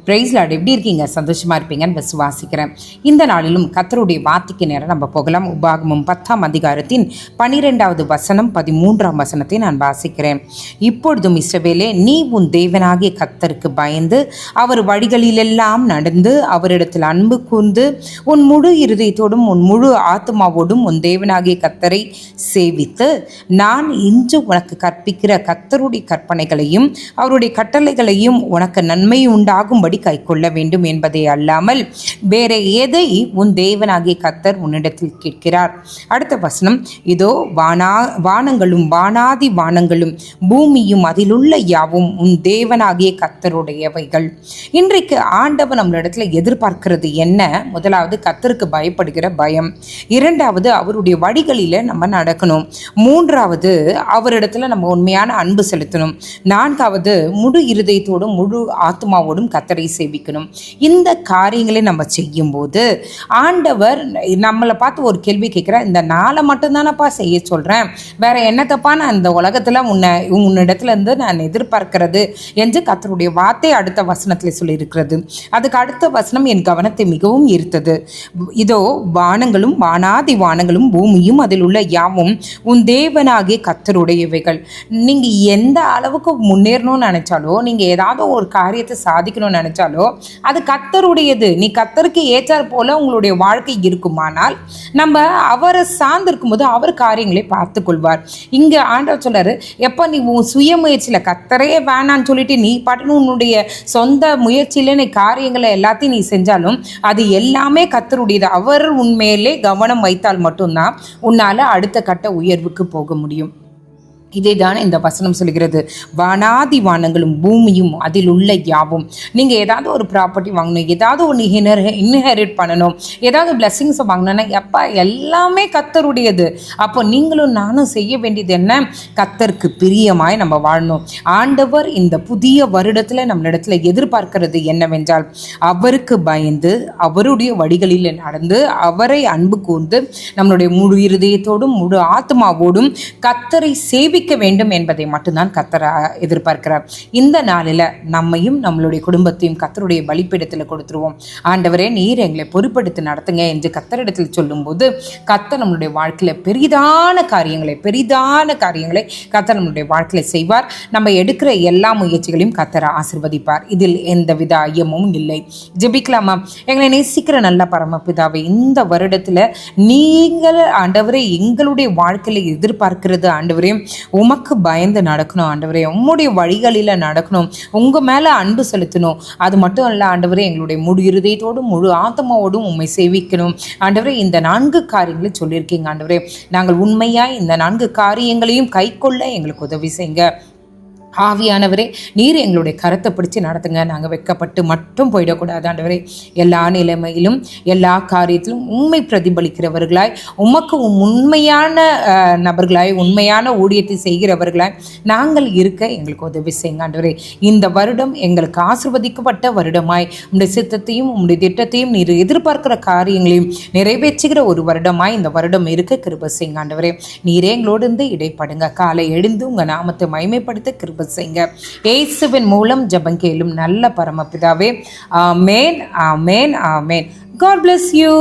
Price Lord. எப்படி இருக்கீங்க? சந்தோஷமா இருப்பீங்கன்னு விசுவாசிக்கிறேன். இந்த நாளிலும் கர்த்தருடைய வார்த்தைக்கு நேரம் நம்ம போகலாம். உபாகமம் 10ஆம் அதிகாரத்தின் 12வது வசனம் 13ஆம் வசனத்தை நான் வாசிக்கிறேன். இப்பொழுதும் இஸ்ரவேலே, நீ உன் தேவனாகிய கர்த்தருக்கு பயந்து அவர் வழிகளிலெல்லாம் நடந்து அவரிடத்தில் அன்பு கூர்ந்து உன் முழு இருதயத்தோடும் உன் முழு ஆத்மாவோடும் உன் தேவனாகிய கர்த்தரை சேவித்து நான் இன்று உனக்கு கற்பிக்கிற கர்த்தருடைய கற்பனைகளையும் அவருடைய கட்டளைகளையும் உனக்கு நன்மை உண்டாகும்படி கைக்கொள்ள வேண்டும் என்பதை அல்லாமல் வேற எதை உன் தேவனாகிய கர்த்தர் உன்னிடத்தில் கேட்கிறார். அடுத்த வசனம், இதோ வானங்களும் வானாதி வானங்களும் பூமியும் அதிலுள்ள யாவும் உன் தேவனாகிய கர்த்தருடையவைகள். இன்றைக்கு ஆண்டவர் நம்மளிடத்துல எதிர்பார்க்கிறது என்ன? முதலாவது, கர்த்தருக்கு பயப்படுகிற பயம். இரண்டாவது, அவருடைய வழிகளில நம்ம நடக்கணும். மூன்றாவது, அவரிடத்துல நம்ம உண்மையான அன்பு செலுத்தணும். நான்காவது, முழு இருதயத்தோடும் முழு ஆத்மாவோடும் கர்த்தரை சேவிக்கணும். இந்த காரியங்களை நம்ம செய்யும்போது ஆண்டவர் நம்மளை பார்த்து ஒரு கேள்வி கேட்கிறார். இந்த நாளை மட்டும்தானப்பா செய்ய சொல்றேன், வேற என்னத்தப்பா நான் இந்த உலகத்துல உன்னிடத்துல இருந்து நான் எதிர்பார்க்கிறது என்று கர்த்தருடைய வார்த்தை அடுத்த வசனத்துல சொல்லியிருக்கிறது. அதுக்கு அடுத்த வசனம் என் கவனத்தை மிகவும் ஈர்த்தது. இதோ வானங்களும் வானாதி வானங்களும் பூமியும் அதில் உள்ள யாவும் உன் தேவனாகிய கர்த்தருடையவைகள். நீங்க எந்த அளவுக்கு முன்னேறணும்னு நினைச்சாலோ, நீங்க ஏதாவது ஒரு காரியத்தை சாதிக்கணும்னு நினைச்சாலோ அது கர்த்தருடையது. நீ கர்த்தருக்கு ஏற்றார் போல உங்களுடைய வாழ்க்கை இருக்குமானால் நம்ம அவரை சார்ந்திருக்கும் போது அவர் காரியங்களை பார்த்து கொள்வார். இங்க ஆண்டவர் சொல்றாரு, எப்ப நீ உன் சுய முயற்சியில கர்த்தரே வேணான்னு சொல்லிட்டு நீ பாட்டு உன்னுடைய சொந்த முயற்சியில நீ காரியங்களை எல்லாத்தையும் நீ செஞ்சாலும் அது எல்லாமே கர்த்தருடையது. அவர் உண்மையிலே கவனம் வைத்தால் மட்டும்தான் உன்னால அடுத்த கட்ட உயர்வுக்கு போக முடியும். இதே தான் இந்த வசனம் சொல்கிறது. வானாதி வானங்களும் பூமியும் அதில் உள்ள யாவும். நீங்கள் ஏதாவது ஒரு ப்ராப்பர்ட்டி வாங்கணும், ஏதாவது ஒன்று இன்ஹெரிட் பண்ணணும், ஏதாவது பிளெஸிங்ஸை வாங்கணும்னா எப்போ எல்லாமே கர்த்தருடையது. அப்போ நீங்களும் நானும் செய்ய வேண்டியது என்ன? கர்த்தருக்கு பிரியமாய் நம்ம வாழணும். ஆண்டவர் இந்த புதிய வருடத்தில் நம்மளிடத்துல எதிர்பார்க்கிறது என்னவென்றால் அவருக்கு பயந்து அவருடைய வழிகளில் நடந்து அவரை அன்பு கூர்ந்து நம்மளுடைய முழு இருதயத்தோடும் முழு ஆத்மாவோடும் கர்த்தரை சேவி வேண்டும் என்பதை மட்டும்தான் கர்த்தர் எதிர்பார்க்கிறார். இந்த நாளில் நம்மையும் நம்மளுடைய குடும்பத்தையும் கர்த்தருடைய பலிபீடத்தில் கொடுத்துருவோம். ஆண்டவரே, நீர் எங்களை பொறுப்படுத்தி நடத்துங்க என்று கர்த்தரிடத்தில் சொல்லும்போது கர்த்தர் நம்மளுடைய வாழ்க்கையில பெரிதான காரியங்களை கர்த்தர் நம்மளுடைய வாழ்க்கையில செய்வார். நம்ம எடுக்கிற எல்லா முயற்சிகளையும் கர்த்தர் ஆசீர்வதிப்பார். இதில் எந்தவித ஐயமும் இல்லை. ஜெபிக்கலாமா? எங்களை நேசிக்கிற நல்ல பரமபிதாவே, இந்த வருடத்துல நீங்கள் ஆண்டவரே எங்களுடைய வாழ்க்கையில எதிர்பார்க்கிறது ஆண்டவரே உமக்கு பயந்து நடக்கணும். ஆண்டவரே, உம்முடைய வழிகளில் நடக்கணும், உங்கள் மேலே அன்பு செலுத்தணும். அது மட்டும் இல்லை ஆண்டவரே, எங்களுடைய முழு இருதயத்தோடும் முழு ஆத்மாவோடும் உம்மை சேவிக்கணும். ஆண்டவரே, இந்த 4 காரியங்களை சொல்லியிருக்கீங்க. ஆண்டவரே, நாங்கள் உண்மையாய் இந்த 4 காரியங்களையும் கை கொள்ள எங்களுக்கு உதவி செய்யுங்க. ஆவியானவரே, நீர் எங்களுடைய கரத்தை பிடிச்சி நடத்துங்க. நாங்கள் வெட்கப்பட்டு மட்டும் போயிடக்கூடாது ஆண்டவரே. எல்லா நிலைமையிலும் எல்லா காரியத்திலும் உண்மை பிரதிபலிக்கிறவர்களாய், உமக்கு உண்மையான நபர்களாய், உண்மையான ஊழியத்தை செய்கிறவர்களாய் நாங்கள் இருக்க எங்களுக்கு உதவி செய்யுங்க ஆண்டவரே. இந்த வருடம் எங்களுக்கு ஆசீர்வதிக்கப்பட்ட வருடமாய் உங்களுடைய சித்தத்தையும் உங்களுடைய திட்டத்தையும் நீர் எதிர்பார்க்கிற காரியங்களையும் நிறைவேற்றுகிற ஒரு வருடமாய் இந்த வருடம் இருக்க கிருபை செய்யுங்க ஆண்டவரே. நீரே எங்களோடு இருந்து இடைப்படுங்க. காலை எழுந்து உங்கள் நாமத்தை மகிமைப்படுத்த கிருபை செய்யுங்க. இயேசுவின் மூலம் ஜெபம் கேளும் நல்ல பரமபிதாவே. ஆமென், ஆமென், ஆமென். God bless you.